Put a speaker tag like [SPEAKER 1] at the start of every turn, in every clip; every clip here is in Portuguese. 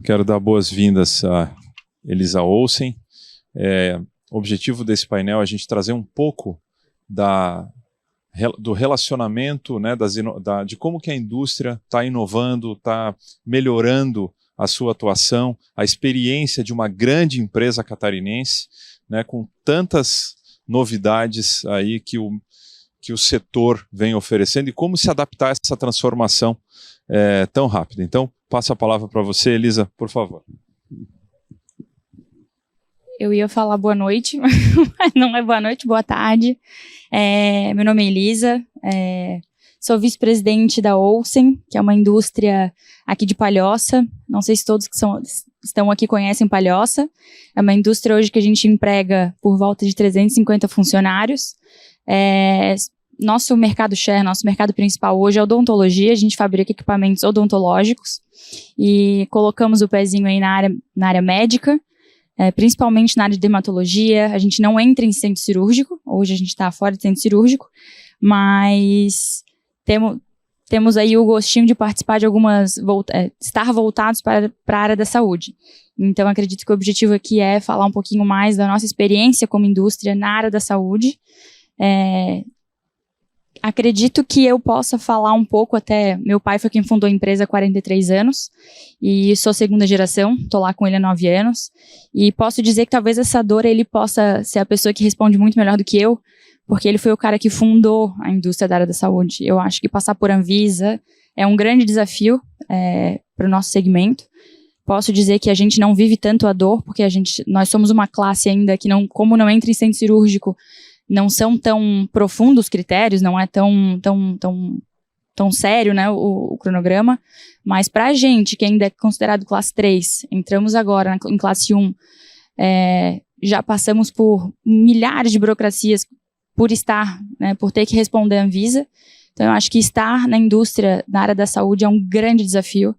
[SPEAKER 1] Quero dar boas-vindas a Elisa Olsen. O objetivo desse painel é a gente trazer um pouco do relacionamento, né, de como que a indústria está inovando, está melhorando a sua atuação, a experiência de uma grande empresa catarinense, né, com tantas novidades aí que o setor vem oferecendo e como se adaptar a essa transformação tão rápida. Então, passo a palavra para você, Elisa, por favor.
[SPEAKER 2] Eu ia falar boa noite, mas não é boa noite, boa tarde. Meu nome é Elisa, sou vice-presidente da Olsen, que é uma indústria aqui de Palhoça. Não sei se todos que estão aqui conhecem Palhoça. É uma indústria hoje que a gente emprega por volta de 350 funcionários. Nosso mercado share, nosso mercado principal hoje é odontologia. A gente fabrica equipamentos odontológicos e colocamos o pezinho aí na área médica. Principalmente na área de dermatologia. A gente não entra em centro cirúrgico, hoje a gente está fora de centro cirúrgico, mas temos aí o gostinho de participar de estar voltados para a área da saúde. Então, acredito que o objetivo aqui é falar um pouquinho mais da nossa experiência como indústria na área da saúde. Acredito que eu possa falar um pouco até... Meu pai foi quem fundou a empresa há 43 anos e sou segunda geração, estou lá com ele há 9 anos. E posso dizer que talvez essa dor ele possa ser a pessoa que responde muito melhor do que eu, porque ele foi o cara que fundou a indústria da área da saúde. Eu acho que passar por Anvisa é um grande desafio para o nosso segmento. Posso dizer que a gente não vive tanto a dor, porque nós somos uma classe ainda que, como não entra em centro cirúrgico, não são tão profundos os critérios, não é tão sério, né, o cronograma, mas para a gente, que ainda é considerado classe 3, entramos agora em classe 1, já passamos por milhares de burocracias por ter que responder à Anvisa. Então, eu acho que estar na indústria, na área da saúde, é um grande desafio,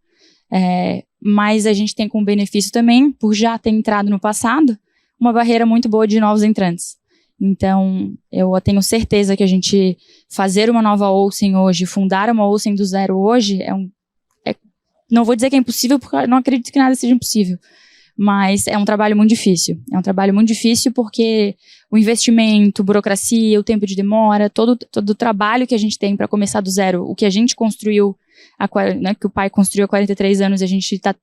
[SPEAKER 2] mas a gente tem como benefício também, por já ter entrado no passado, uma barreira muito boa de novos entrantes. Então, eu tenho certeza que a gente fazer uma nova Olsen hoje, fundar uma Olsen do zero hoje, não vou dizer que é impossível, porque eu não acredito que nada seja impossível, mas é um trabalho muito difícil. É um trabalho muito difícil porque o investimento, burocracia, o tempo de demora, todo o trabalho que a gente tem para começar do zero, o que a gente construiu, que o pai construiu há 43 anos e a gente está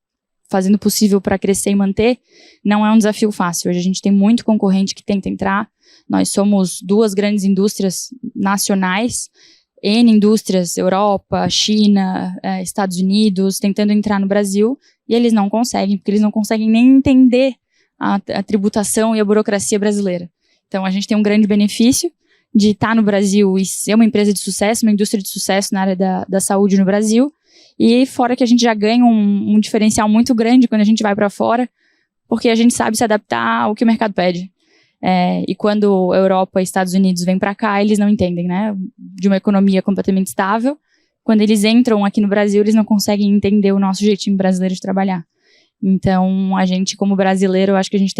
[SPEAKER 2] fazendo o possível para crescer e manter, não é um desafio fácil. Hoje a gente tem muito concorrente que tenta entrar. Nós somos 2 grandes indústrias nacionais, N indústrias, Europa, China, Estados Unidos, tentando entrar no Brasil, e eles não conseguem, porque eles não conseguem nem entender a tributação e a burocracia brasileira. Então, a gente tem um grande benefício de estar no Brasil e ser uma empresa de sucesso, uma indústria de sucesso na área da saúde no Brasil, e fora que a gente já ganha um diferencial muito grande quando a gente vai para fora, porque a gente sabe se adaptar ao que o mercado pede. E quando Europa e Estados Unidos vêm para cá, eles não entendem, né? De uma economia completamente estável. Quando eles entram aqui no Brasil, eles não conseguem entender o nosso jeitinho brasileiro de trabalhar. Então, a gente, como brasileiro, eu acho que a gente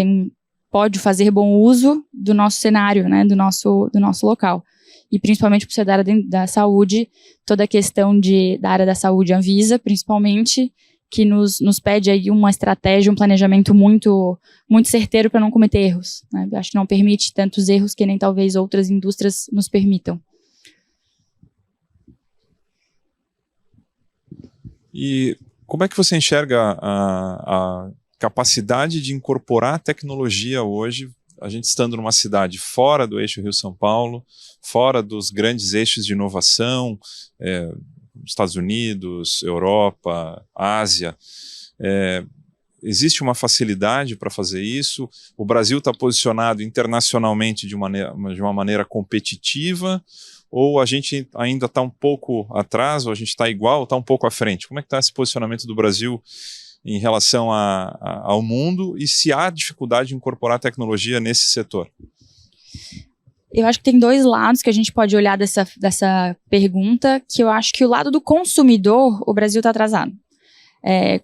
[SPEAKER 2] pode fazer bom uso do nosso cenário, né? Do nosso local. E principalmente por ser da área da saúde, toda a questão da área da saúde, Anvisa, principalmente, que nos pede aí uma estratégia, um planejamento muito, muito certeiro para não cometer erros, né? Acho que não permite tantos erros que nem talvez outras indústrias nos permitam.
[SPEAKER 1] E como é que você enxerga a capacidade de incorporar a tecnologia hoje, a gente estando numa cidade fora do eixo Rio-São Paulo, fora dos grandes eixos de inovação, Estados Unidos, Europa, Ásia, existe uma facilidade para fazer isso? O Brasil está posicionado internacionalmente de uma maneira competitiva, ou a gente ainda está um pouco atrás, ou a gente está igual, ou está um pouco à frente? Como é que está esse posicionamento do Brasil em relação ao mundo, e se há dificuldade de incorporar tecnologia nesse setor?
[SPEAKER 2] Eu acho que tem 2 lados que a gente pode olhar dessa pergunta, que eu acho que o lado do consumidor, o Brasil está atrasado.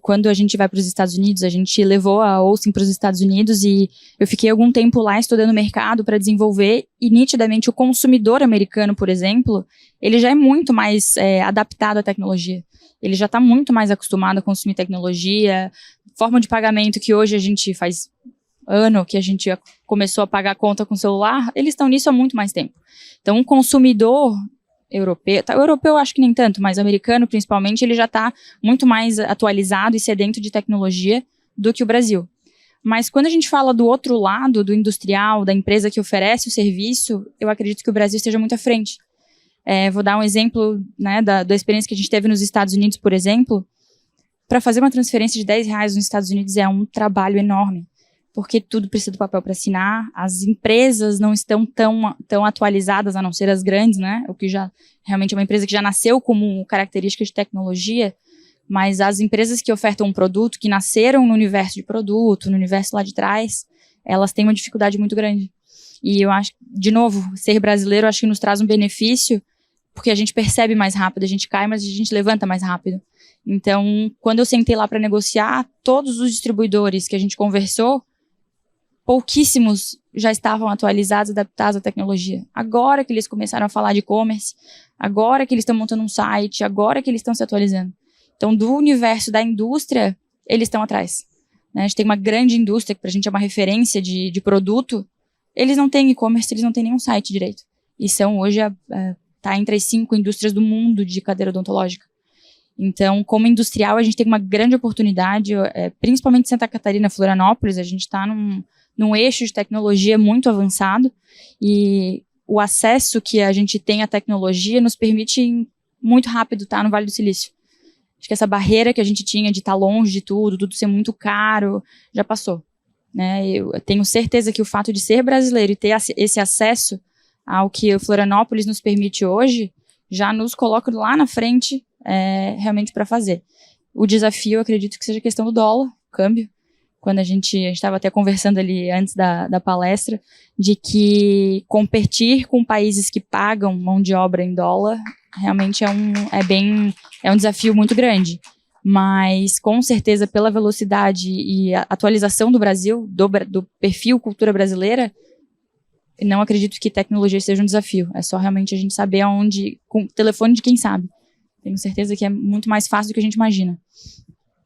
[SPEAKER 2] Quando a gente vai para os Estados Unidos, a gente levou a Olsen para os Estados Unidos e eu fiquei algum tempo lá estudando o mercado para desenvolver e nitidamente o consumidor americano, por exemplo, ele já é muito mais adaptado à tecnologia. Ele já está muito mais acostumado a consumir tecnologia, forma de pagamento que hoje a gente faz ano que a gente começou a pagar a conta com celular, eles estão nisso há muito mais tempo. Então, um consumidor europeu eu acho que nem tanto, mas americano principalmente, ele já está muito mais atualizado e sedento de tecnologia do que o Brasil. Mas quando a gente fala do outro lado, do industrial, da empresa que oferece o serviço, eu acredito que o Brasil esteja muito à frente. Vou dar um exemplo, né, da experiência que a gente teve nos Estados Unidos, por exemplo. Para fazer uma transferência de R$10 nos Estados Unidos é um trabalho enorme, porque tudo precisa do papel para assinar, as empresas não estão tão atualizadas, a não ser as grandes, né? O que já realmente é uma empresa que já nasceu como característica de tecnologia, mas as empresas que ofertam um produto, que nasceram no universo de produto, no universo lá de trás, elas têm uma dificuldade muito grande. E eu acho, de novo, ser brasileiro acho que nos traz um benefício, porque a gente percebe mais rápido, a gente cai, mas a gente levanta mais rápido. Então, quando eu sentei lá para negociar, todos os distribuidores que a gente conversou, pouquíssimos já estavam atualizados, adaptados à tecnologia. Agora que eles começaram a falar de e-commerce, agora que eles estão montando um site, agora que eles estão se atualizando. Então, do universo da indústria, eles estão atrás. Né? A gente tem uma grande indústria, que para a gente é uma referência de produto, eles não têm e-commerce, eles não têm nenhum site direito. E são hoje, tá entre as 5 indústrias do mundo de cadeira odontológica. Então, como industrial, a gente tem uma grande oportunidade, principalmente em Santa Catarina, Florianópolis, a gente está num eixo de tecnologia muito avançado e o acesso que a gente tem à tecnologia nos permite muito rápido estar no Vale do Silício. Acho que essa barreira que a gente tinha de estar longe de tudo ser muito caro, já passou. Né? Eu tenho certeza que o fato de ser brasileiro e ter esse acesso ao que o Florianópolis nos permite hoje, já nos coloca lá na frente realmente para fazer. O desafio, eu acredito que seja a questão do dólar, câmbio. Quando a gente estava até conversando ali antes da palestra, de que competir com países que pagam mão de obra em dólar, realmente é um desafio muito grande. Mas, com certeza, pela velocidade e a atualização do Brasil, do perfil cultura brasileira, não acredito que tecnologia seja um desafio. É só realmente a gente saber aonde, com o telefone de quem sabe. Tenho certeza que é muito mais fácil do que a gente imagina.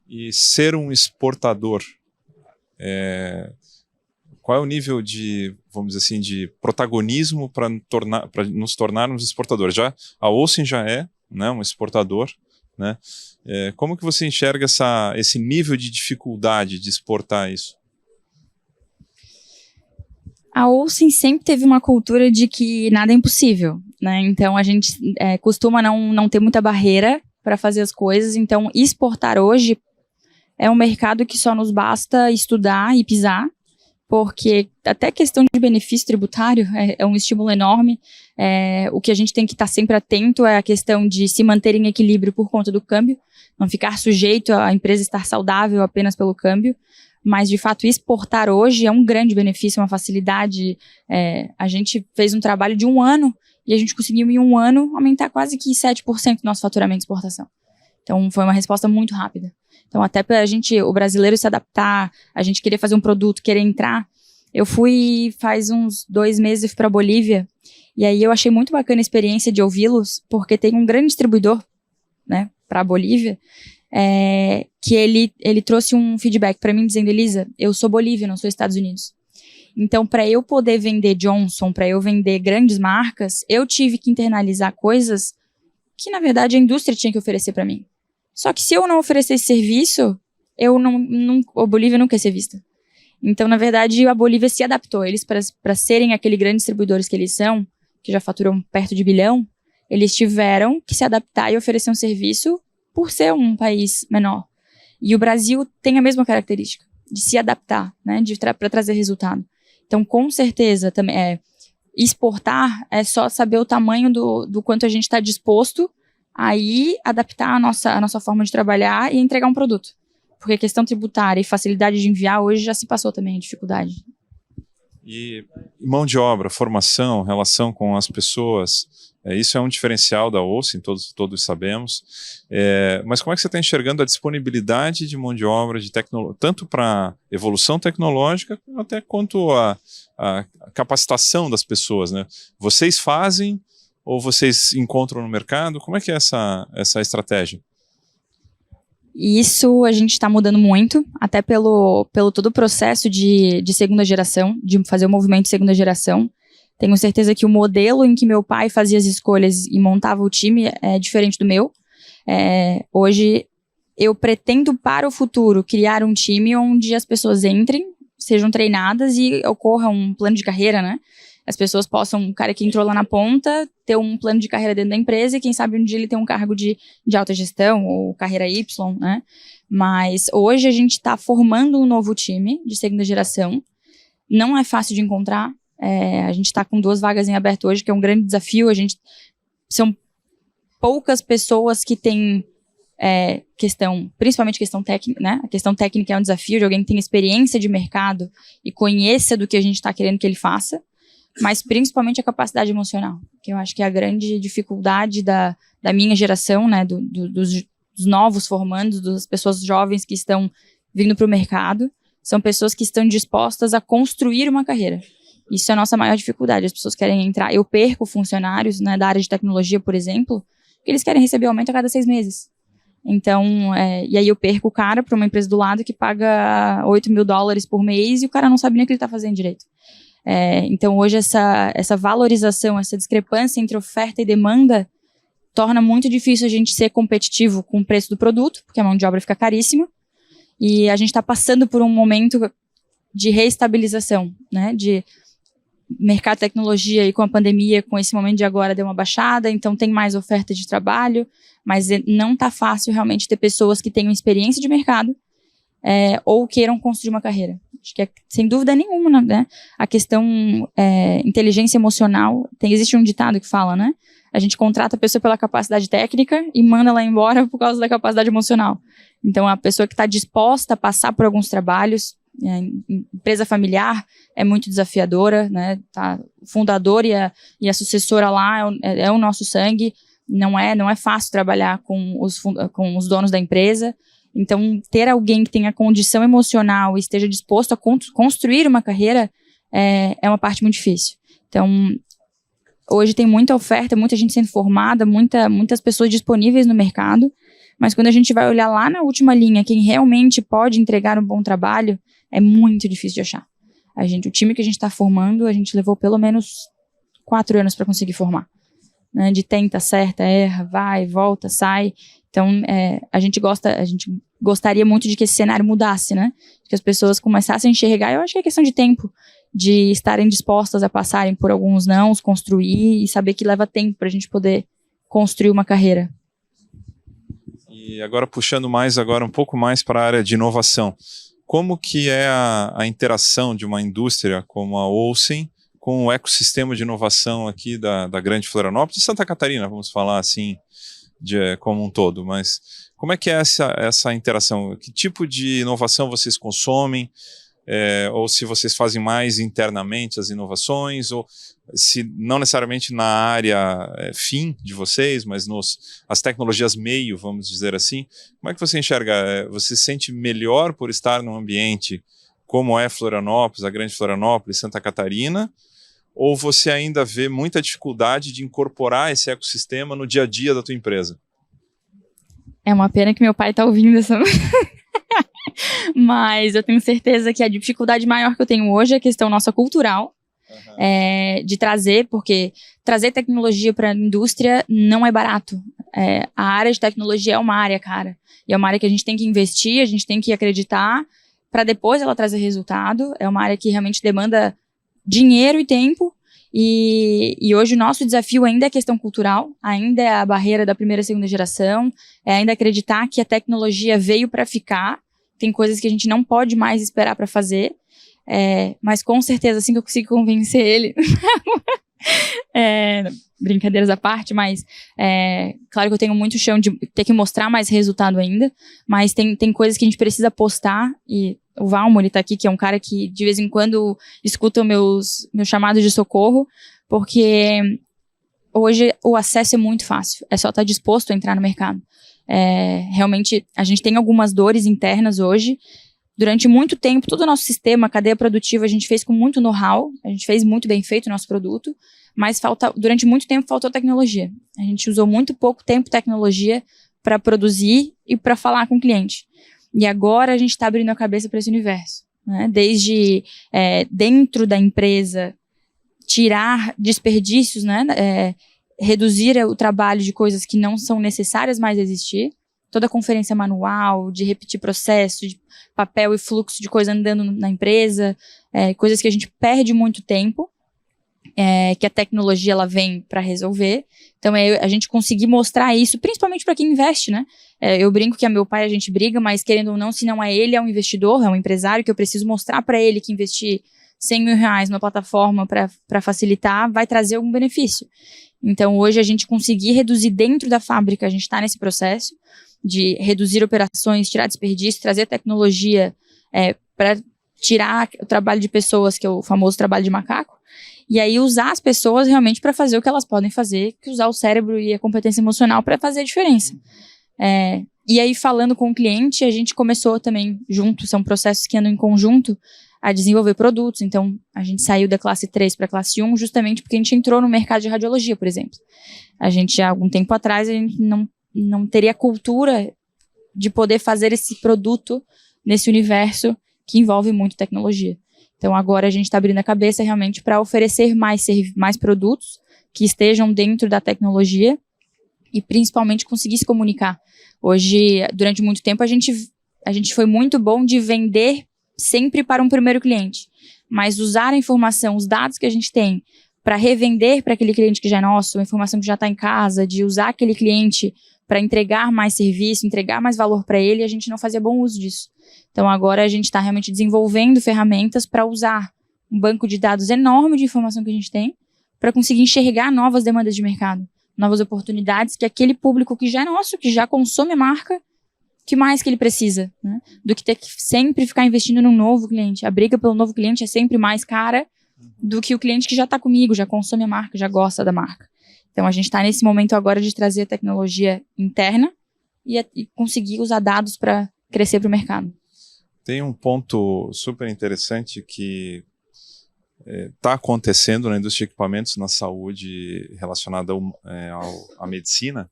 [SPEAKER 1] E ser um exportador, qual é o nível de, vamos dizer assim, de protagonismo para nos tornarmos exportadores? Já a Olsen já é, né, um exportador, né? Como que você enxerga esse nível de dificuldade de exportar isso?
[SPEAKER 2] A Olsen sempre teve uma cultura de que nada é impossível, né? Então a gente costuma não ter muita barreira para fazer as coisas. Então exportar hoje é um mercado que só nos basta estudar e pisar, porque até questão de benefício tributário é um estímulo enorme. O que a gente tem que estar sempre atento é a questão de se manter em equilíbrio por conta do câmbio, não ficar sujeito a empresa estar saudável apenas pelo câmbio. Mas, de fato, exportar hoje é um grande benefício, uma facilidade. A gente fez um trabalho de 1 ano e a gente conseguiu, em 1 ano, aumentar quase que 7% do nosso faturamento de exportação. Então, foi uma resposta muito rápida. Então, até para o brasileiro se adaptar, a gente querer fazer um produto, querer entrar. Eu fui, faz uns 2 meses, para a Bolívia, e aí eu achei muito bacana a experiência de ouvi-los, porque tem um grande distribuidor, né, para a Bolívia, que ele trouxe um feedback para mim dizendo: Elisa, eu sou Bolívia, não sou Estados Unidos. Então, para eu poder vender Johnson, para eu vender grandes marcas, eu tive que internalizar coisas que, na verdade, a indústria tinha que oferecer para mim. Só que se eu não oferecer esse serviço, a Bolívia não quer ser vista. Então, na verdade, a Bolívia se adaptou. Eles, para serem aquele grande distribuidores que eles são, que já faturam perto de 1 bilhão, eles tiveram que se adaptar e oferecer um serviço por ser um país menor. E o Brasil tem a mesma característica, de se adaptar, né, para trazer resultado. Então, com certeza, também exportar é só saber o tamanho do quanto a gente está disposto a ir adaptar a nossa forma de trabalhar e entregar um produto. Porque a questão tributária e facilidade de enviar hoje já se passou também a dificuldade.
[SPEAKER 1] E mão de obra, formação, relação com as pessoas, isso é um diferencial da Olsen, todos sabemos. Mas como é que você está enxergando a disponibilidade de mão de obra, tanto para evolução tecnológica, até quanto a capacitação das pessoas, né? Vocês fazem ou vocês encontram no mercado? Como é que é essa estratégia?
[SPEAKER 2] Isso a gente está mudando muito, até pelo todo o processo de segunda geração, de fazer o movimento de segunda geração. Tenho certeza que o modelo em que meu pai fazia as escolhas e montava o time é diferente do meu. Hoje, eu pretendo para o futuro criar um time onde as pessoas entrem, sejam treinadas e ocorra um plano de carreira, né? As pessoas possam, o cara que entrou lá na ponta, ter um plano de carreira dentro da empresa e quem sabe um dia ele tem um cargo de alta gestão ou carreira Y, né? Mas hoje a gente está formando um novo time de segunda geração. Não é fácil de encontrar. A gente está com 2 vagas em aberto hoje, que é um grande desafio. São poucas pessoas que têm principalmente questão técnica, né? A questão técnica é um desafio de alguém que tem experiência de mercado e conheça do que a gente está querendo que ele faça. Mas principalmente a capacidade emocional, que eu acho que é a grande dificuldade da minha geração, né, dos novos formandos, das pessoas jovens que estão vindo para o mercado, são pessoas que estão dispostas a construir uma carreira. Isso é a nossa maior dificuldade, as pessoas querem entrar, eu perco funcionários, né, da área de tecnologia, por exemplo, que eles querem receber aumento a cada 6 meses. Então, e aí eu perco o cara para uma empresa do lado que paga $8.000 por mês e o cara não sabe nem o que ele está fazendo direito. Então hoje essa valorização, essa discrepância entre oferta e demanda torna muito difícil a gente ser competitivo com o preço do produto, porque a mão de obra fica caríssima, e a gente está passando por um momento de reestabilização, né, de mercado de tecnologia e com a pandemia, com esse momento de agora deu uma baixada, então tem mais oferta de trabalho, mas não está fácil realmente ter pessoas que tenham experiência de mercado ou queiram construir uma carreira. Acho que sem dúvida nenhuma, né? A questão inteligência emocional, existe um ditado que fala, né? A gente contrata a pessoa pela capacidade técnica e manda ela embora por causa da capacidade emocional. Então, a pessoa que está disposta a passar por alguns trabalhos, empresa familiar é muito desafiadora, né? O fundador e a sucessora lá é o nosso sangue. Não é fácil trabalhar com os donos da empresa. Então, ter alguém que tenha condição emocional e esteja disposto a construir uma carreira é uma parte muito difícil. Então, hoje tem muita oferta, muita gente sendo formada, muitas pessoas disponíveis no mercado, mas quando a gente vai olhar lá na última linha, quem realmente pode entregar um bom trabalho, é muito difícil de achar. O time que a gente está formando, a gente levou pelo menos 4 anos para conseguir formar. Né? De tenta, acerta, erra, vai, volta, sai. Então, a gente gostaria muito de que esse cenário mudasse, né? Que as pessoas começassem a enxergar. Eu acho que é questão de tempo, de estarem dispostas a passarem por alguns nãos, construir e saber que leva tempo para a gente poder construir uma carreira.
[SPEAKER 1] E agora puxando um pouco mais para a área de inovação. Como que é a interação de uma indústria como a Olsen com o ecossistema de inovação aqui da Grande Florianópolis e Santa Catarina, vamos falar assim, como um todo, mas como é que é essa interação? Que tipo de inovação vocês consomem? Ou se vocês fazem mais internamente as inovações, ou se não necessariamente na área fim de vocês, mas as tecnologias meio, vamos dizer assim. Como é que você enxerga? Você se sente melhor por estar num ambiente como é Florianópolis, a Grande Florianópolis, Santa Catarina, ou você ainda vê muita dificuldade de incorporar esse ecossistema no dia a dia da tua empresa?
[SPEAKER 2] É uma pena que meu pai está ouvindo essa... Mas eu tenho certeza que a dificuldade maior que eu tenho hoje é a questão nossa cultural, de porque trazer tecnologia para a indústria não é barato. A área de tecnologia é uma área cara, e é uma área que a gente tem que investir, a gente tem que acreditar para depois ela trazer resultado. É uma área que realmente demanda dinheiro e tempo, e hoje o nosso desafio ainda é a questão cultural, ainda é a barreira da primeira e segunda geração, ainda acreditar que a tecnologia veio para ficar. Tem coisas que a gente não pode mais esperar para fazer, mas com certeza assim que eu consigo convencer ele, brincadeiras à parte, mas claro que eu tenho muito chão de ter que mostrar mais resultado ainda, mas tem coisas que a gente precisa postar, e o Valmo, ele tá aqui, que é um cara que de vez em quando escuta meus chamados de socorro, porque hoje o acesso é muito fácil, é só estar disposto a entrar no mercado. Realmente, a gente tem algumas dores internas hoje. Durante muito tempo, todo o nosso sistema, a cadeia produtiva, a gente fez com muito know-how, a gente fez muito bem feito o nosso produto, mas durante muito tempo faltou tecnologia. A gente usou muito pouco tempo tecnologia para produzir e para falar com o cliente. E agora a gente está abrindo a cabeça para esse universo, né? Desde dentro da empresa, tirar desperdícios, né? Reduzir o trabalho de coisas que não são necessárias mais existir, toda a conferência manual, de repetir processo, de papel e fluxo de coisa andando na empresa, coisas que a gente perde muito tempo, que a tecnologia ela vem para resolver. Então, a gente conseguir mostrar isso, principalmente para quem investe, né? Eu brinco que meu pai a gente briga, mas querendo ou não, se não é ele, é um investidor, é um empresário, que eu preciso mostrar para ele que investir R$100 mil numa plataforma para facilitar vai trazer algum benefício. Então, hoje a gente conseguir reduzir dentro da fábrica, a gente está nesse processo de reduzir operações, tirar desperdício, trazer tecnologia para tirar o trabalho de pessoas, que é o famoso trabalho de macaco, e aí usar as pessoas realmente para fazer o que elas podem fazer, que usar o cérebro e a competência emocional para fazer a diferença. E aí, falando com o cliente, a gente começou também junto, são processos que andam em conjunto, a desenvolver produtos. Então, a gente saiu da classe 3 para a classe 1 justamente porque a gente entrou no mercado de radiologia, por exemplo. A gente, há algum tempo atrás, a gente não teria cultura de poder fazer esse produto nesse universo que envolve muito tecnologia. Então, agora a gente está abrindo a cabeça realmente para oferecer mais produtos que estejam dentro da tecnologia e principalmente conseguir se comunicar. Hoje, durante muito tempo, a gente foi muito bom de vender sempre para um primeiro cliente, mas usar a informação, os dados que a gente tem para revender para aquele cliente que já é nosso, a informação que já está em casa, de usar aquele cliente para entregar mais serviço, entregar mais valor para ele, a gente não fazia bom uso disso. Então, agora a gente está realmente desenvolvendo ferramentas para usar um banco de dados enorme de informação que a gente tem para conseguir enxergar novas demandas de mercado, novas oportunidades que aquele público que já é nosso, que já consome a marca, que mais que ele precisa, né? Do que ter que sempre ficar investindo num novo cliente. A briga pelo novo cliente é sempre mais cara do que o cliente que já está comigo, já consome a marca, já gosta da marca. Então, a gente está nesse momento agora de trazer a tecnologia interna e conseguir usar dados para crescer para o mercado.
[SPEAKER 1] Tem um ponto super interessante que está acontecendo na indústria de equipamentos na saúde relacionada à medicina,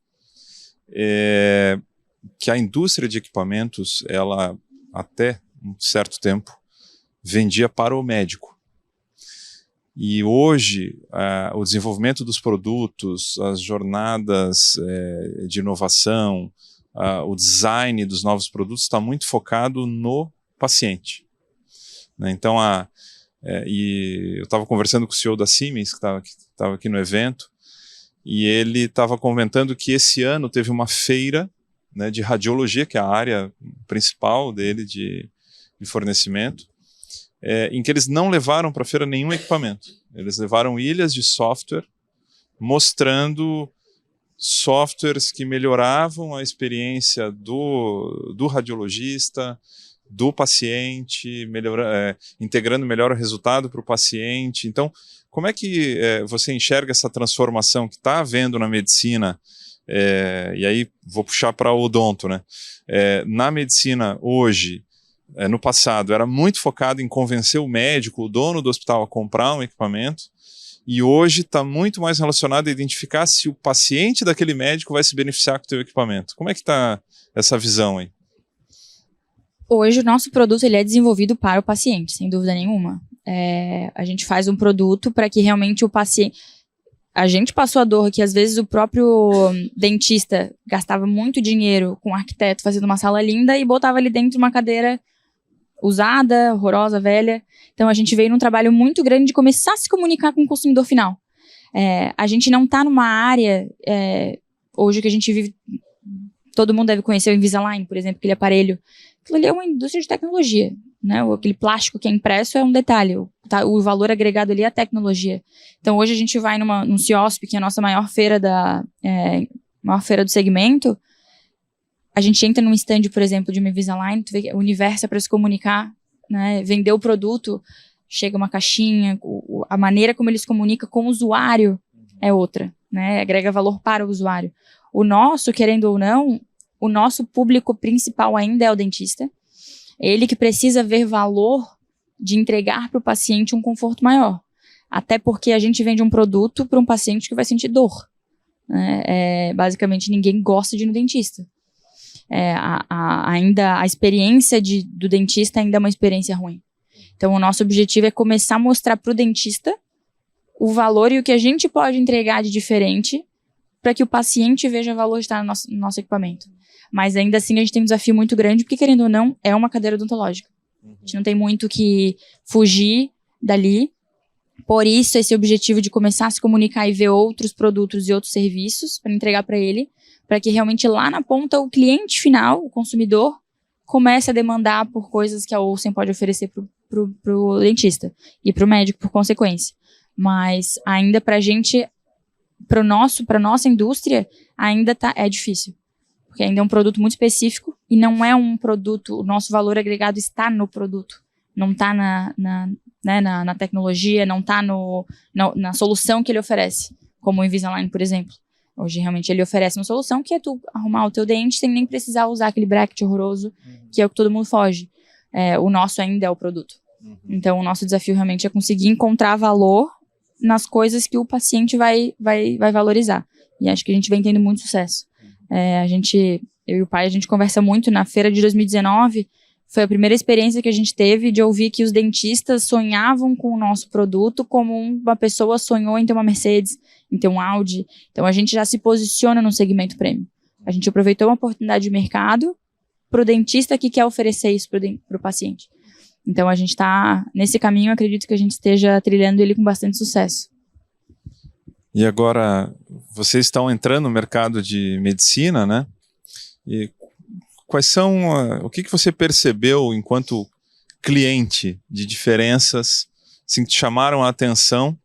[SPEAKER 1] que a indústria de equipamentos, ela até um certo tempo vendia para o médico. E hoje, o desenvolvimento dos produtos, as jornadas de inovação, o design dos novos produtos está muito focado no paciente, né? Então, e eu estava conversando com o CEO da Siemens, que estava aqui no evento, e ele estava comentando que esse ano teve uma feira, né, de radiologia, que é a área principal dele de fornecimento, em que eles não levaram para a feira nenhum equipamento. Eles levaram ilhas de software, mostrando softwares que melhoravam a experiência do radiologista, do paciente, integrando melhor o resultado para o paciente. Então, como é que você enxerga essa transformação que está havendo na medicina? E aí vou puxar para o odonto, né? Na medicina hoje, no passado, era muito focado em convencer o médico, o dono do hospital, a comprar um equipamento, e hoje está muito mais relacionado a identificar se o paciente daquele médico vai se beneficiar com o teu equipamento. Como é que está essa visão aí?
[SPEAKER 2] Hoje o nosso produto ele é desenvolvido para o paciente, sem dúvida nenhuma. A gente faz um produto para que realmente o paciente... A gente passou a dor que às vezes o próprio dentista gastava muito dinheiro com um arquiteto fazendo uma sala linda e botava ali dentro uma cadeira usada, horrorosa, velha. Então a gente veio num trabalho muito grande de começar a se comunicar com o consumidor final. A gente não está numa área, hoje que a gente vive, todo mundo deve conhecer o Invisalign, por exemplo, aquele aparelho. Aquilo ali é uma indústria de tecnologia, né? Aquele plástico que é impresso é um detalhe, o valor agregado ali é a tecnologia. Então hoje a gente vai num CIOSP, que é a nossa maior feira do segmento. A gente entra num stand, por exemplo, de uma Invisalign, tu vê que o universo é para se comunicar né? Vender o produto, chega uma caixinha, a maneira como eles comunicam com o usuário é outra, né? Agrega valor para o usuário. O nosso, querendo ou não, o nosso público principal ainda é o dentista. Ele que precisa ver valor de entregar para o paciente um conforto maior. Até porque a gente vende um produto para um paciente que vai sentir dor. Né? Basicamente, ninguém gosta de ir no dentista. Ainda a experiência do dentista ainda é uma experiência ruim. Então, o nosso objetivo é começar a mostrar para o dentista o valor e o que a gente pode entregar de diferente para que o paciente veja valor de estar no nosso equipamento. Mas ainda assim, a gente tem um desafio muito grande, porque, querendo ou não, é uma cadeira odontológica. A gente não tem muito que fugir dali. Por isso, esse objetivo de começar a se comunicar e ver outros produtos e outros serviços para entregar para ele, para que realmente lá na ponta o cliente final, o consumidor, comece a demandar por coisas que a Olsen pode oferecer pro dentista e pro médico por consequência. Mas ainda pra gente, pra nossa indústria, ainda é difícil. Porque ainda é um produto muito específico e não é um produto, o nosso valor agregado está no produto. Não está na tecnologia, não está na solução que ele oferece, como o Invisalign, por exemplo. Hoje, realmente, ele oferece uma solução que é tu arrumar o teu dente sem nem precisar usar aquele bracket horroroso, que é o que todo mundo foge. O nosso ainda é o produto. Então, o nosso desafio realmente é conseguir encontrar valor nas coisas que o paciente vai valorizar. E acho que a gente vem tendo muito sucesso. Eu e o pai, a gente conversa muito. Na feira de 2019, foi a primeira experiência que a gente teve de ouvir que os dentistas sonhavam com o nosso produto como uma pessoa sonhou em ter uma Mercedes, em ter um Audi. Então, a gente já se posiciona no segmento premium. A gente aproveitou uma oportunidade de mercado para o dentista que quer oferecer isso para o paciente. Então, a gente está nesse caminho, acredito que a gente esteja trilhando ele com bastante sucesso.
[SPEAKER 1] E agora, vocês estão entrando no mercado de medicina, né? E quais são, o que você percebeu enquanto cliente de diferenças assim, que te chamaram a atenção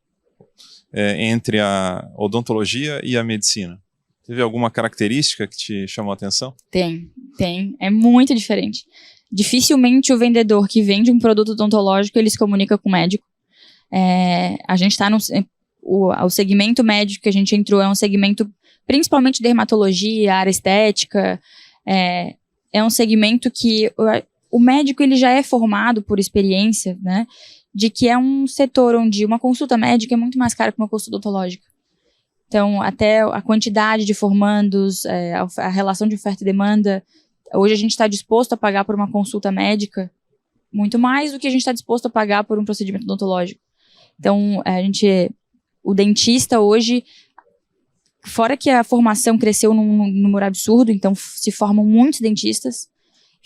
[SPEAKER 1] entre a odontologia e a medicina? Teve alguma característica que te chamou a atenção?
[SPEAKER 2] Tem. É muito diferente. Dificilmente o vendedor que vende um produto odontológico, ele se comunica com o médico. A gente está o segmento médico que a gente entrou é um segmento principalmente de dermatologia, área estética. É um segmento que o médico ele já é formado por experiência, né, de que é um setor onde uma consulta médica é muito mais cara que uma consulta odontológica. Então, até a quantidade de formandos, a relação de oferta e demanda, hoje a gente está disposto a pagar por uma consulta médica muito mais do que a gente está disposto a pagar por um procedimento odontológico. Então, o dentista hoje, fora que a formação cresceu num número absurdo, então se formam muitos dentistas,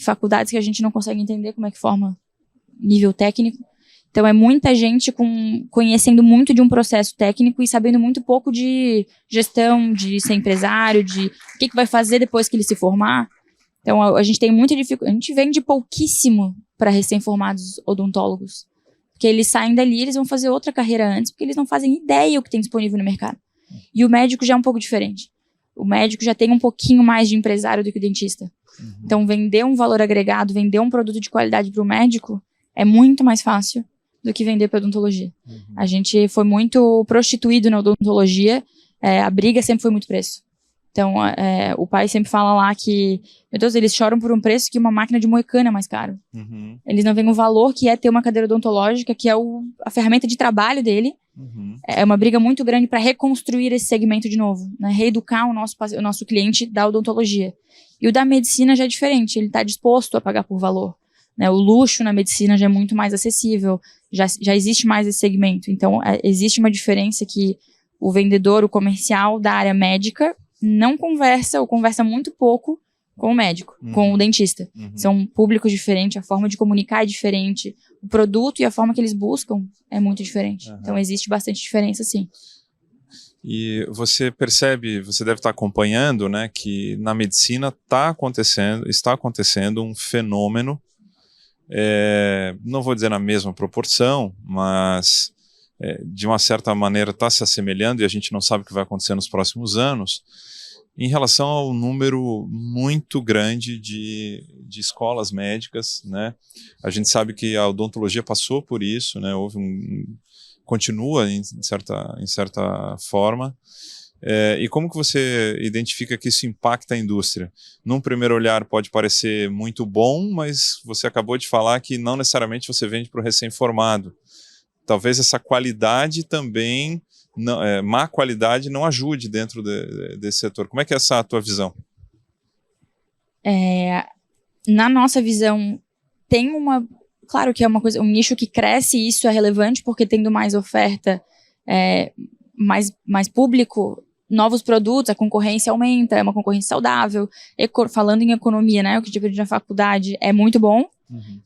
[SPEAKER 2] faculdades que a gente não consegue entender como é que forma nível técnico. Então é muita gente conhecendo muito de um processo técnico e sabendo muito pouco de gestão, de ser empresário, de o que vai fazer depois que ele se formar. Então a gente tem muita dificuldade, a gente vende pouquíssimo para recém-formados odontólogos. Porque eles saem dali, eles vão fazer outra carreira antes, porque eles não fazem ideia o que tem disponível no mercado. E o médico já é um pouco diferente. O médico já tem um pouquinho mais de empresário do que o dentista. Então, vender um valor agregado, vender um produto de qualidade para o médico é muito mais fácil do que vender para odontologia. A gente foi muito prostituído na odontologia, a briga sempre foi muito preço. Então, o pai sempre fala lá que, meu Deus, eles choram por um preço que uma máquina de moicano é mais caro. Eles não veem o valor que é ter uma cadeira odontológica, que é a ferramenta de trabalho dele. É uma briga muito grande para reconstruir esse segmento de novo, né? Reeducar o nosso cliente da odontologia. E o da medicina já é diferente, ele está disposto a pagar por valor. Né? O luxo na medicina já é muito mais acessível, já existe mais esse segmento. Então, existe uma diferença que o vendedor, o comercial da área médica, não conversa ou conversa muito pouco com o médico, com o dentista. São públicos diferentes, a forma de comunicar é diferente, o produto e a forma que eles buscam é muito diferente. Então existe bastante diferença, sim.
[SPEAKER 1] E você percebe, você deve estar acompanhando, né, que na medicina está acontecendo um fenômeno, não vou dizer na mesma proporção, mas de uma certa maneira está se assemelhando e a gente não sabe o que vai acontecer nos próximos anos, em relação ao número muito grande de escolas médicas, né? A gente sabe que a odontologia passou por isso, né? Continua em certa forma. E como que você identifica que isso impacta a indústria? Num primeiro olhar pode parecer muito bom, mas você acabou de falar que não necessariamente você vende para o recém-formado. Talvez essa qualidade também, má qualidade, não ajude dentro desse setor. Como é que é essa a tua visão?
[SPEAKER 2] Na nossa visão, claro que é um nicho que cresce e isso é relevante, porque tendo mais oferta, mais público, novos produtos, a concorrência aumenta, é uma concorrência saudável. Falando em economia, né, o que eu aprendi na faculdade é muito bom,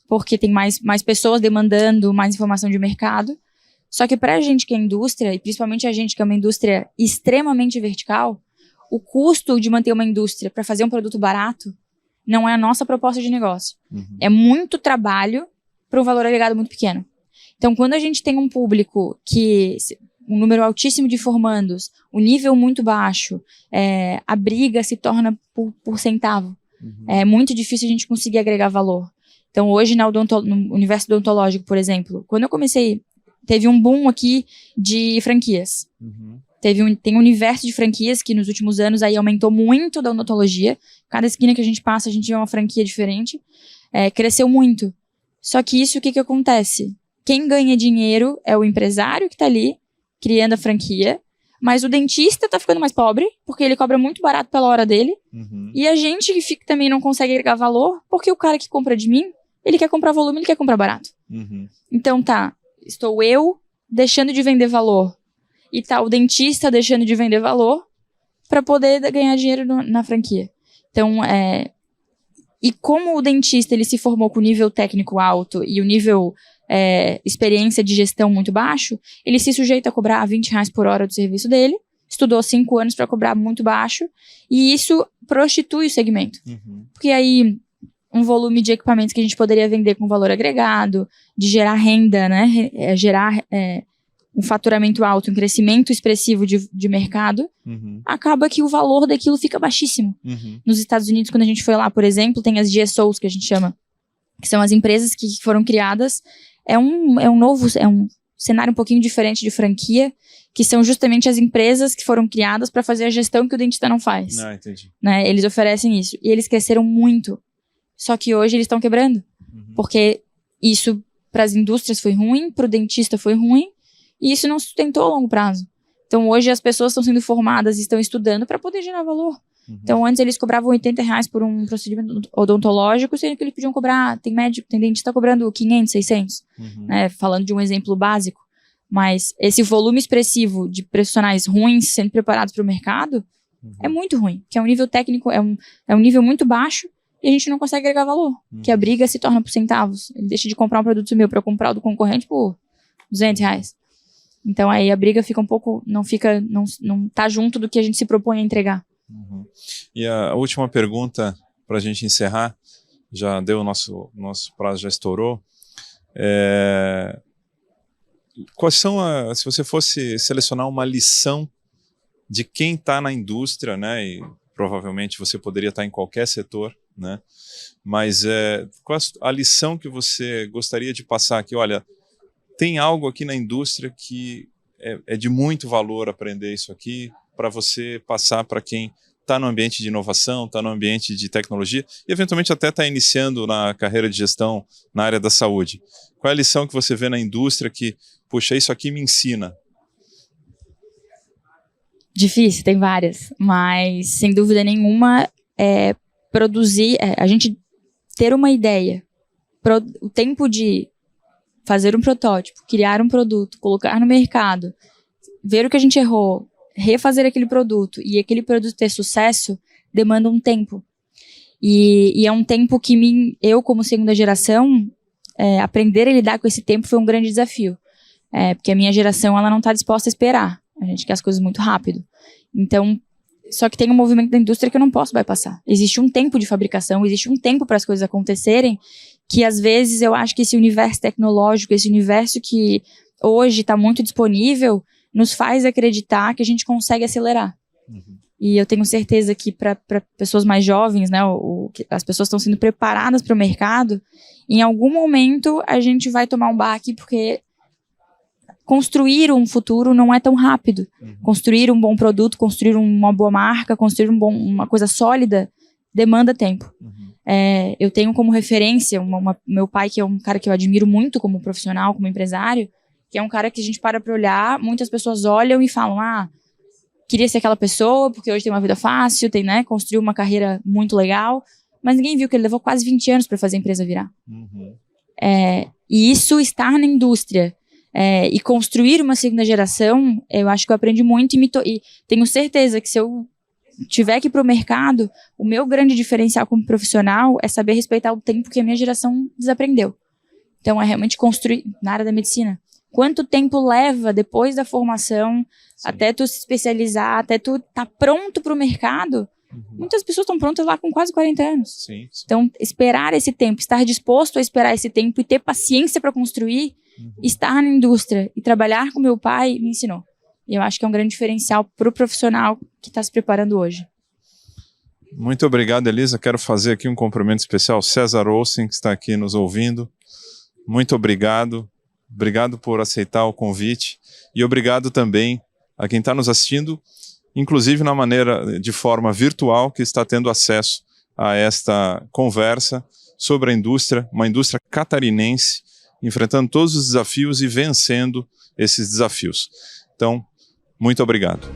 [SPEAKER 2] porque tem mais pessoas demandando mais informação de mercado. Só que para a gente que é indústria, e principalmente a gente que é uma indústria extremamente vertical, o custo de manter uma indústria para fazer um produto barato não é a nossa proposta de negócio. É muito trabalho para um valor agregado muito pequeno. Então, quando a gente tem um público um número altíssimo de formandos, o nível muito baixo, a briga se torna por centavo. É muito difícil a gente conseguir agregar valor. Então, hoje, no universo odontológico, por exemplo, quando eu comecei, teve um boom aqui de franquias. Tem um universo de franquias que nos últimos anos aí aumentou muito da odontologia. Cada esquina que a gente passa, a gente vê uma franquia diferente. Cresceu muito. Só que isso, o que acontece? Quem ganha dinheiro é o empresário que está ali, criando a franquia, mas o dentista tá ficando mais pobre, porque ele cobra muito barato pela hora dele, e a gente que também não consegue agregar valor, porque o cara que compra de mim, ele quer comprar volume, ele quer comprar barato. Então estou eu deixando de vender valor, e o dentista deixando de vender valor, para poder ganhar dinheiro na franquia. Então, e como o dentista ele se formou com o nível técnico alto, e o nível experiência de gestão muito baixo, ele se sujeita a cobrar R$20 por hora do serviço dele, estudou 5 anos para cobrar muito baixo, e isso prostitui o segmento. Porque aí, um volume de equipamentos que a gente poderia vender com valor agregado, de gerar renda, né, gerar um faturamento alto, um crescimento expressivo de mercado, acaba que o valor daquilo fica baixíssimo. Nos Estados Unidos, quando a gente foi lá, por exemplo, tem as GSOs, que a gente chama, que são as empresas que foram criadas. É um cenário um pouquinho diferente de franquia, que são justamente as empresas que foram criadas para fazer a gestão que o dentista não faz.
[SPEAKER 1] Entendi.
[SPEAKER 2] Né? Eles oferecem isso. E eles cresceram muito. Só que hoje eles estão quebrando. Porque isso para as indústrias foi ruim, para o dentista foi ruim, e isso não sustentou a longo prazo. Então hoje as pessoas estão sendo formadas e estão estudando para poder gerar valor. Então antes eles cobravam R$80 por um procedimento odontológico, sendo que eles podiam cobrar, tem dentista cobrando 500, 600, né, falando de um exemplo básico. Mas esse volume expressivo de profissionais ruins sendo preparados para o mercado é muito ruim, que é um nível técnico, é um nível muito baixo, e a gente não consegue agregar valor, que a briga se torna por centavos. Ele deixa de comprar um produto meu para comprar o do concorrente por R$200. Então aí a briga fica um pouco, não tá junto do que a gente se propõe a entregar.
[SPEAKER 1] E a última pergunta para a gente encerrar, já deu, o nosso prazo já estourou. Quais são, se você fosse selecionar uma lição de quem está na indústria, né, e provavelmente você poderia estar em qualquer setor, né, mas qual a lição que você gostaria de passar aqui? Olha, tem algo aqui na indústria que é de muito valor aprender isso aqui, para você passar para quem está no ambiente de inovação, está no ambiente de tecnologia e eventualmente até está iniciando na carreira de gestão na área da saúde. Qual é a lição que você vê na indústria que, puxa, isso aqui me ensina?
[SPEAKER 2] Difícil, tem várias, mas sem dúvida nenhuma produzir, a gente ter uma ideia, o tempo de fazer um protótipo, criar um produto, colocar no mercado, ver o que a gente errou, refazer aquele produto e aquele produto ter sucesso, demanda um tempo. E é um tempo que eu, como segunda geração, aprender a lidar com esse tempo foi um grande desafio. Porque a minha geração ela não está disposta a esperar. A gente quer as coisas muito rápido. Então, só que tem um movimento da indústria que eu não posso bypassar. Existe um tempo de fabricação, existe um tempo para as coisas acontecerem, que às vezes eu acho que esse universo tecnológico, esse universo que hoje está muito disponível, nos faz acreditar que a gente consegue acelerar. E eu tenho certeza que para pessoas mais jovens, né, as pessoas estão sendo preparadas para o mercado, em algum momento a gente vai tomar um baque, porque construir um futuro não é tão rápido. Construir um bom produto, construir uma boa marca, construir uma coisa sólida, demanda tempo. Eu tenho como referência meu pai, que é um cara que eu admiro muito como profissional, como empresário, que é um cara que a gente para olhar, muitas pessoas olham e falam, queria ser aquela pessoa, porque hoje tem uma vida fácil, né, construiu uma carreira muito legal, mas ninguém viu que ele levou quase 20 anos para fazer a empresa virar. E isso, estar na indústria e construir uma segunda geração, eu acho que eu aprendi muito e tenho certeza que se eu tiver que ir para o mercado, o meu grande diferencial como profissional é saber respeitar o tempo que a minha geração desaprendeu. Então, é realmente construir na área da medicina. Quanto tempo leva depois da formação, até tu se especializar, até tu tá pronto para o mercado? Muitas pessoas estão prontas lá com quase 40 anos.
[SPEAKER 1] Sim.
[SPEAKER 2] Então, esperar esse tempo, estar disposto a esperar esse tempo e ter paciência para construir, estar na indústria e trabalhar com meu pai me ensinou. E eu acho que é um grande diferencial para o profissional que está se preparando hoje.
[SPEAKER 1] Muito obrigado, Elisa. Quero fazer aqui um cumprimento especial ao César Olsen, que está aqui nos ouvindo. Muito obrigado. Obrigado por aceitar o convite. E obrigado também a quem está nos assistindo, inclusive de forma virtual, que está tendo acesso a esta conversa sobre a indústria, uma indústria catarinense, enfrentando todos os desafios e vencendo esses desafios. Então, muito obrigado.